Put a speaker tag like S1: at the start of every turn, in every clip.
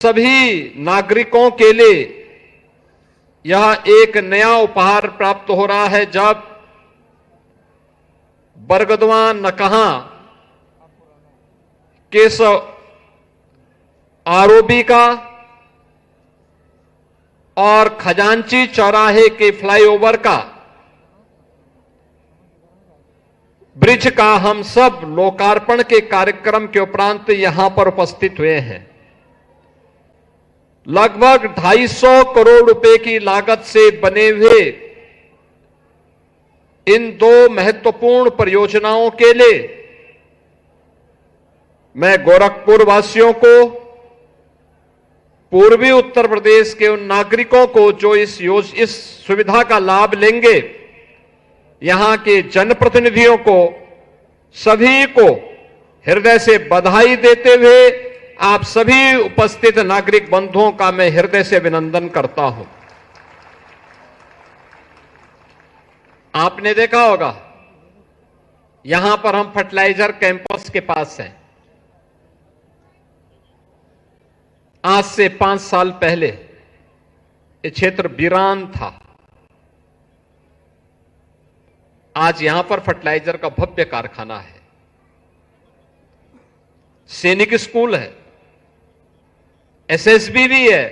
S1: सभी नागरिकों के लिए यह एक नया उपहार प्राप्त हो रहा है जब बरगदवा नकहा केशव आरओबी का और खजांची चौराहे के फ्लाईओवर का ब्रिज का हम सब लोकार्पण के कार्यक्रम के उपरांत यहां पर उपस्थित हुए हैं। लगभग 250 करोड़ रुपए की लागत से बने हुए इन दो महत्वपूर्ण परियोजनाओं के लिए मैं गोरखपुर वासियों को, पूर्वी उत्तर प्रदेश के उन नागरिकों को जो इस सुविधा का लाभ लेंगे, यहां के जनप्रतिनिधियों को, सभी को हृदय से बधाई देते हुए आप सभी उपस्थित नागरिक बंधुओं का मैं हृदय से अभिनंदन करता हूं। आपने देखा होगा यहां पर हम फर्टिलाइजर कैंपस के पास हैं। आज से 5 साल पहले ये क्षेत्र वीरान था। आज यहां पर फर्टिलाइजर का भव्य कारखाना है, सैनिक स्कूल है, एसएसबी भी है,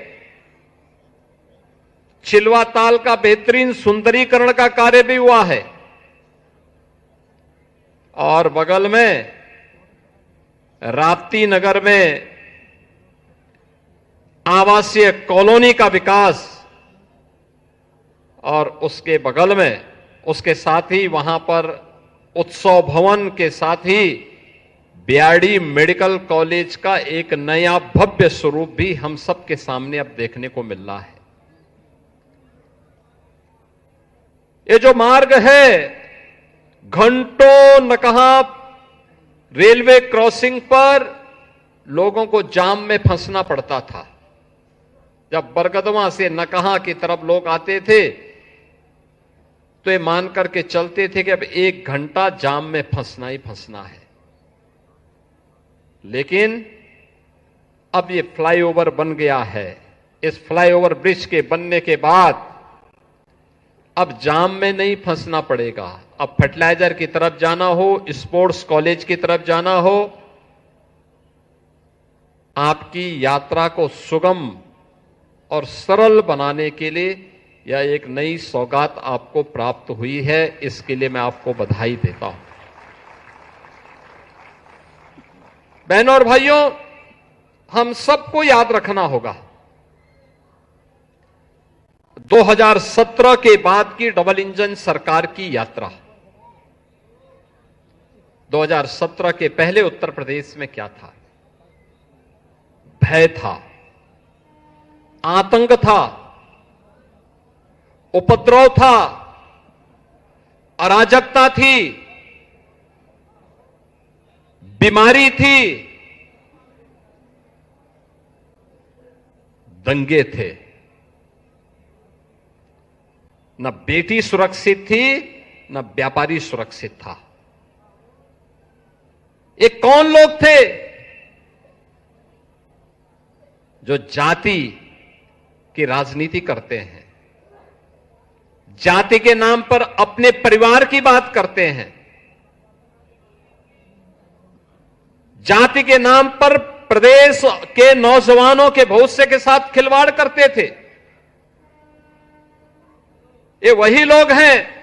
S1: चिलवा ताल का बेहतरीन सुंदरीकरण का कार्य भी हुआ है और बगल में राप्ती नगर में आवासीय कॉलोनी का विकास और उसके बगल में, उसके साथ ही वहां पर उत्सव भवन के साथ ही बीआरडी मेडिकल कॉलेज का एक नया भव्य स्वरूप भी हम सबके सामने अब देखने को मिल रहा है। ये जो मार्ग है, घंटों नकहा रेलवे क्रॉसिंग पर लोगों को जाम में फंसना पड़ता था। जब बरगदवा से नकहा की तरफ लोग आते थे तो ये मान करके चलते थे कि अब 1 घंटा जाम में फंसना ही फंसना है। लेकिन अब ये फ्लाईओवर बन गया है। इस फ्लाईओवर ब्रिज के बनने के बाद अब जाम में नहीं फंसना पड़ेगा। अब फर्टिलाइजर की तरफ जाना हो, स्पोर्ट्स कॉलेज की तरफ जाना हो, आपकी यात्रा को सुगम और सरल बनाने के लिए यह एक नई सौगात आपको प्राप्त हुई है। इसके लिए मैं आपको बधाई देता हूं। बहनों और भाइयों, हम सबको याद रखना होगा 2017 के बाद की डबल इंजन सरकार की यात्रा। 2017 के पहले उत्तर प्रदेश में क्या था? भय था, आतंक था, उपद्रव था, अराजकता थी, बीमारी थी, दंगे थे। न बेटी सुरक्षित थी, न व्यापारी सुरक्षित था। ये कौन लोग थे जो जाति की राजनीति करते हैं, जाति के नाम पर अपने परिवार की बात करते हैं, जाति के नाम पर प्रदेश के नौजवानों के भविष्य के साथ खिलवाड़ करते थे। ये वही लोग हैं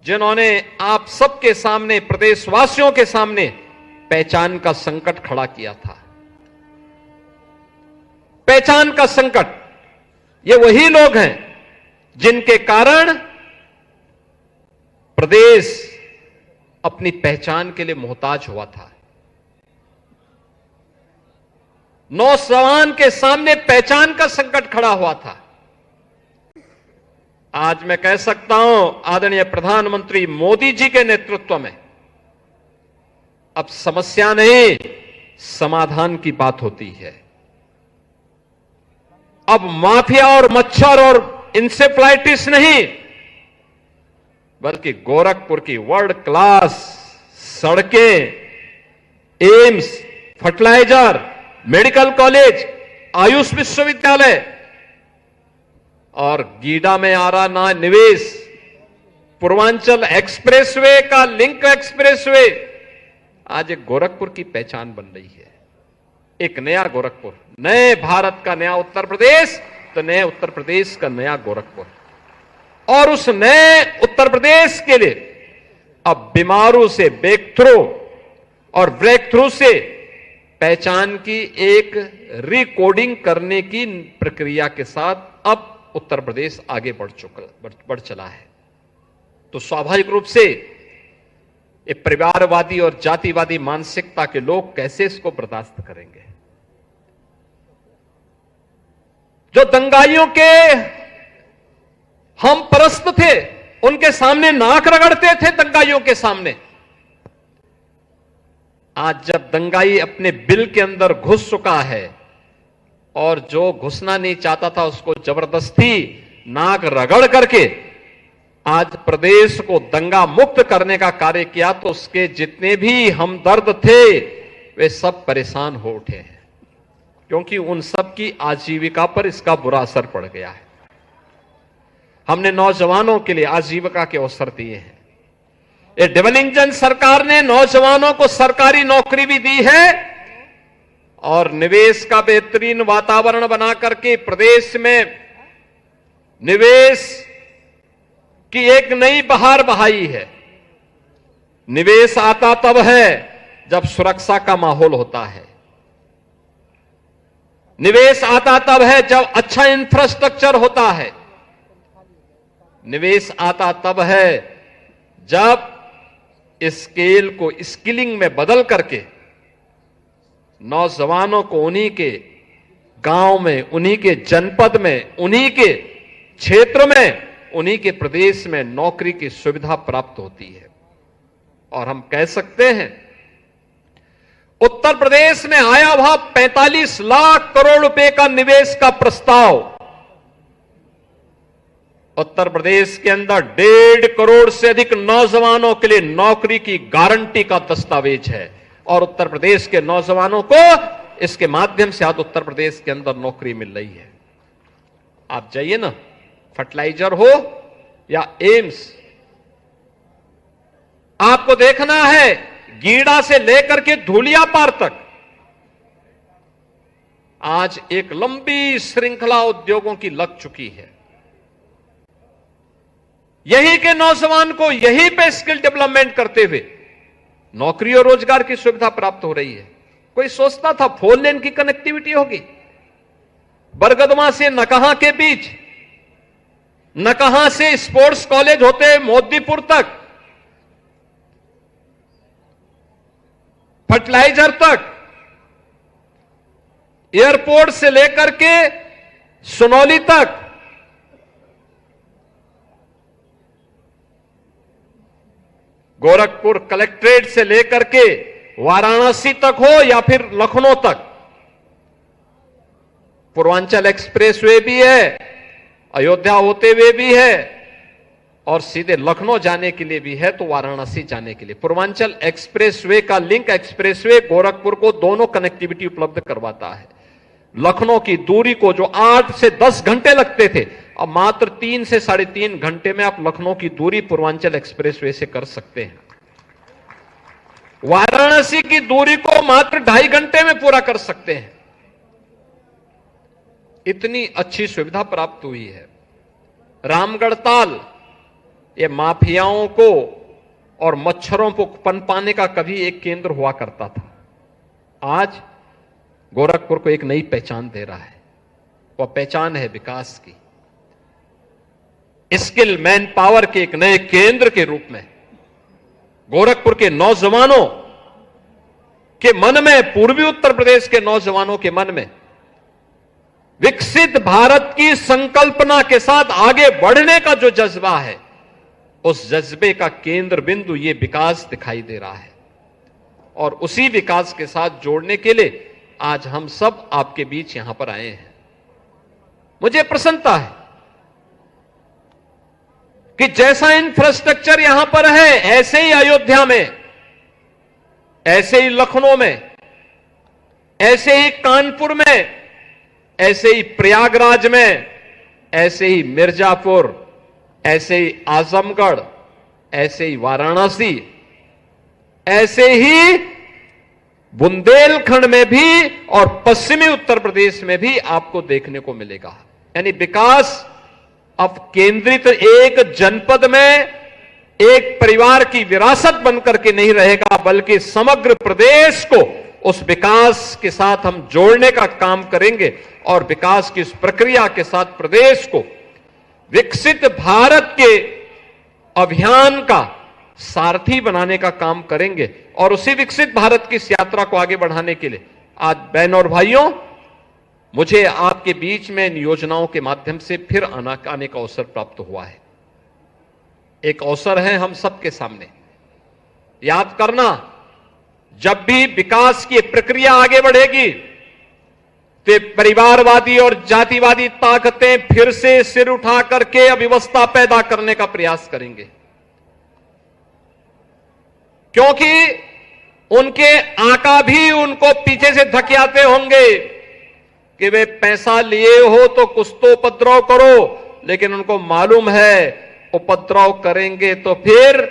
S1: जिन्होंने आप सबके सामने, प्रदेशवासियों के सामने पहचान का संकट खड़ा किया था। पहचान का संकट, ये वही लोग हैं जिनके कारण प्रदेश अपनी पहचान के लिए मोहताज हुआ था। नौजवान के सामने पहचान का संकट खड़ा हुआ था। आज मैं कह सकता हूं, आदरणीय प्रधानमंत्री मोदी जी के नेतृत्व में अब समस्या नहीं, समाधान की बात होती है। अब माफिया और मच्छर और इंसेफ्लाइटिस नहीं, बल्कि गोरखपुर की वर्ल्ड क्लास सड़कें, AIIMS, fertiliser, medical college, AYUSH विश्वविद्यालय और गीडा में आ रहा ना निवेश, पूर्वांचल एक्सप्रेसवे का लिंक एक्सप्रेसवे आज एक गोरखपुर की पहचान बन रही है। एक नया गोरखपुर, नए भारत का नया उत्तर प्रदेश, तो नए उत्तर प्रदेश का नया गोरखपुर। और उस नए उत्तर प्रदेश के लिए अब बीमारू से ब्रेक थ्रू और ब्रेक थ्रू से पहचान की एक रिकोडिंग करने की प्रक्रिया के साथ अब उत्तर प्रदेश आगे बढ़ चला है। तो स्वाभाविक रूप से एक परिवारवादी और जातिवादी मानसिकता के लोग कैसे इसको बर्दाश्त करेंगे? जो दंगाइयों के हम परस्त थे, उनके सामने नाक रगड़ते थे दंगाइयों के सामने, आज जब दंगाई अपने बिल के अंदर घुस चुका है और जो घुसना नहीं चाहता था उसको जबरदस्ती नाक रगड़ करके आज प्रदेश को दंगा मुक्त करने का कार्य किया, तो उसके जितने भी हमदर्द थे वे सब परेशान हो उठे हैं, क्योंकि उन सब की आजीविका पर इसका बुरा असर पड़ गया है। हमने नौजवानों के लिए आजीविका के अवसर दिए हैं। ये डबल इंजन सरकार ने नौजवानों को सरकारी नौकरी भी दी है और निवेश का बेहतरीन वातावरण बना करके प्रदेश में निवेश की एक नई बहार बहाई है। निवेश आता तब है जब सुरक्षा का माहौल होता है। निवेश आता तब है जब अच्छा इंफ्रास्ट्रक्चर होता है। निवेश आता तब है जब स्केल को स्किलिंग में बदल करके नौजवानों को उन्हीं के गांव में, उन्हीं के जनपद में, उन्हीं के क्षेत्र में, उन्हीं के प्रदेश में नौकरी की सुविधा प्राप्त होती है। और हम कह सकते हैं उत्तर प्रदेश में आया हुआ 45 लाख करोड़ रुपए का निवेश का प्रस्ताव उत्तर प्रदेश के अंदर 1.5 करोड़ से अधिक नौजवानों के लिए नौकरी की गारंटी का दस्तावेज है। और उत्तर प्रदेश के नौजवानों को इसके माध्यम से आज उत्तर प्रदेश के अंदर नौकरी मिल रही है। आप जाइए ना, फर्टिलाइजर हो या एम्स, आपको देखना है गीडा से लेकर के धूलियापार तक आज एक लंबी श्रृंखला उद्योगों की लग चुकी है। यहीं के नौजवान को यहीं पे स्किल डेवलपमेंट करते हुए नौकरी और रोजगार की सुविधा प्राप्त हो रही है। कोई सोचता था 4 लेन की कनेक्टिविटी होगी बरगदमा से नकहा के बीच, नकहा से स्पोर्ट्स कॉलेज होते मोदीपुर तक, फर्टिलाइजर तक, एयरपोर्ट से लेकर के सुनौली तक, गोरखपुर कलेक्ट्रेट से लेकर के वाराणसी तक हो या फिर लखनऊ तक, पूर्वांचल एक्सप्रेसवे भी है, अयोध्या होते हुए भी है और सीधे लखनऊ जाने के लिए भी है, तो वाराणसी जाने के लिए पूर्वांचल एक्सप्रेसवे का लिंक एक्सप्रेसवे गोरखपुर को दोनों कनेक्टिविटी उपलब्ध करवाता है। लखनऊ की दूरी को जो 8 से 10 घंटे लगते थे, अब मात्र 3 से 3.5 घंटे में आप लखनऊ की दूरी पूर्वांचल एक्सप्रेसवे से कर सकते हैं। वाराणसी की दूरी को मात्र 2.5 घंटे में पूरा कर सकते हैं। इतनी अच्छी सुविधा प्राप्त हुई है। रामगढ़ ताल ये माफियाओं को और मच्छरों को पनपाने का कभी एक केंद्र हुआ करता था, आज गोरखपुर को एक नई पहचान दे रहा है। वह पहचान है विकास की, स्किल मैन पावर के एक नए केंद्र के रूप में गोरखपुर के नौजवानों के मन में, पूर्वी उत्तर प्रदेश के नौजवानों के मन में विकसित भारत की संकल्पना के साथ आगे बढ़ने का जो जज्बा है, उस जज्बे का केंद्र बिंदु ये विकास दिखाई दे रहा है। और उसी विकास के साथ जोड़ने के लिए आज हम सब आपके बीच यहां पर आए हैं। मुझे प्रसन्नता है कि जैसा इंफ्रास्ट्रक्चर यहां पर है, ऐसे ही अयोध्या में, ऐसे ही लखनऊ में, ऐसे ही कानपुर में, ऐसे ही प्रयागराज में, ऐसे ही मिर्जापुर, ऐसे ही आजमगढ़, ऐसे ही वाराणसी, ऐसे ही बुंदेलखंड में भी और पश्चिमी उत्तर प्रदेश में भी आपको देखने को मिलेगा। यानी विकास अब केंद्रित एक जनपद में एक परिवार की विरासत बनकर के नहीं रहेगा, बल्कि समग्र प्रदेश को उस विकास के साथ हम जोड़ने का काम करेंगे और विकास की इस प्रक्रिया के साथ प्रदेश को विकसित भारत के अभियान का सारथी बनाने का काम करेंगे। और उसी विकसित भारत की इस यात्रा को आगे बढ़ाने के लिए आज बहन और भाइयों, मुझे आपके बीच में इन योजनाओं के माध्यम से फिर आने का अवसर प्राप्त हुआ है। एक अवसर है हम सबके सामने। याद करना, जब भी विकास की प्रक्रिया आगे बढ़ेगी तो परिवारवादी और जातिवादी ताकतें फिर से सिर उठा करके अव्यवस्था पैदा करने का प्रयास करेंगे, क्योंकि उनके आका भी उनको पीछे से धकेलते होंगे कि वे पैसा लिए हो तो कुछ तो उपद्रव करो, लेकिन उनको मालूम है उपद्रव करेंगे तो फिर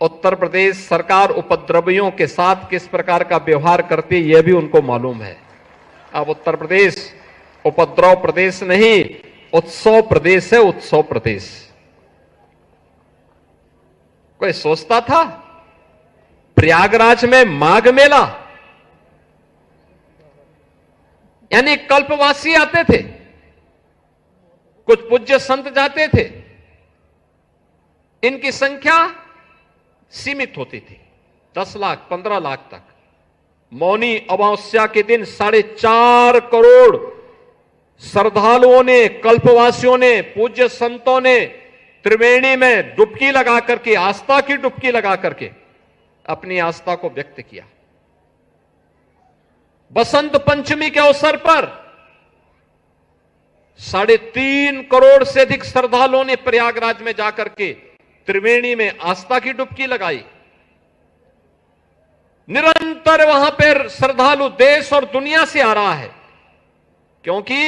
S1: उत्तर प्रदेश सरकार उपद्रवियों के साथ किस प्रकार का व्यवहार करती है, यह भी उनको मालूम है। अब उत्तर प्रदेश उपद्रव प्रदेश नहीं, उत्सव प्रदेश है, उत्सव प्रदेश। कोई सोचता था प्रयागराज में माघ मेला, यानी कल्पवासी आते थे, कुछ पूज्य संत जाते थे, इनकी संख्या सीमित होती थी 10 लाख 15 लाख तक। मौनी अमावस्या के दिन 4.5 करोड़ श्रद्धालुओं ने, कल्पवासियों ने, पूज्य संतों ने त्रिवेणी में डुबकी लगा करके, आस्था की डुबकी लगा करके अपनी आस्था को व्यक्त किया। बसंत पंचमी के अवसर पर 3.5 करोड़ से अधिक श्रद्धालुओं ने प्रयागराज में जाकर के त्रिवेणी में आस्था की डुबकी लगाई। निरंतर वहां पर श्रद्धालु देश और दुनिया से आ रहा है, क्योंकि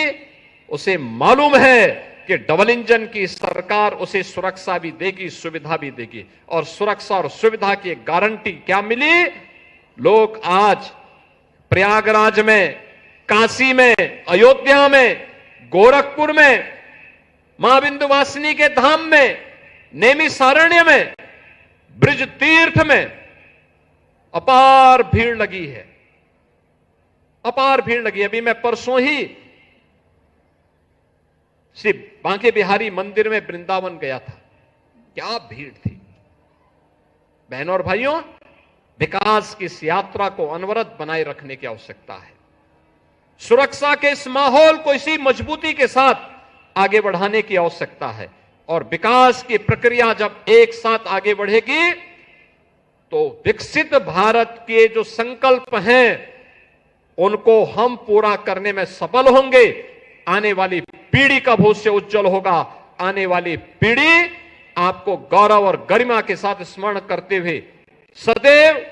S1: उसे मालूम है कि डबल इंजन की सरकार उसे सुरक्षा भी देगी, सुविधा भी देगी। और सुरक्षा और सुविधा की गारंटी क्या मिली? लोग आज प्रयागराज में, काशी में, अयोध्या में, गोरखपुर में, मां विंध्यवासिनी के धाम में, नैमिषारण्य में, ब्रज तीर्थ में अपार भीड़ लगी है, अपार भीड़ लगी। अभी मैं परसों ही श्री बांके बिहारी मंदिर में वृंदावन गया था, क्या भीड़ थी। बहनों और भाइयों, विकास की इस यात्रा को अनवरत बनाए रखने की आवश्यकता है। सुरक्षा के इस माहौल को इसी मजबूती के साथ आगे बढ़ाने की आवश्यकता है। और विकास की प्रक्रिया जब एक साथ आगे बढ़ेगी तो विकसित भारत के जो संकल्प हैं उनको हम पूरा करने में सफल होंगे। आने वाली पीढ़ी का भविष्य उज्जवल होगा। आने वाली पीढ़ी आपको गौरव और गरिमा के साथ स्मरण करते हुए सदैव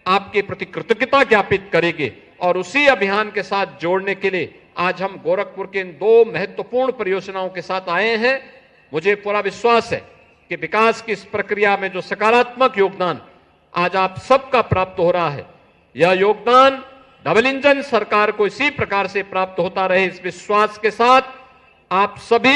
S1: आपके प्रति कृतज्ञता ज्ञापित करेंगे। और उसी अभियान के साथ जोड़ने के लिए आज हम गोरखपुर के इन 2 महत्वपूर्ण परियोजनाओं के साथ आए हैं। मुझे पूरा विश्वास है कि विकास की इस प्रक्रिया में जो सकारात्मक योगदान आज आप सबका प्राप्त हो रहा है, यह योगदान डबल इंजन सरकार को इसी प्रकार से प्राप्त होता रहे, इस विश्वास के साथ आप सभी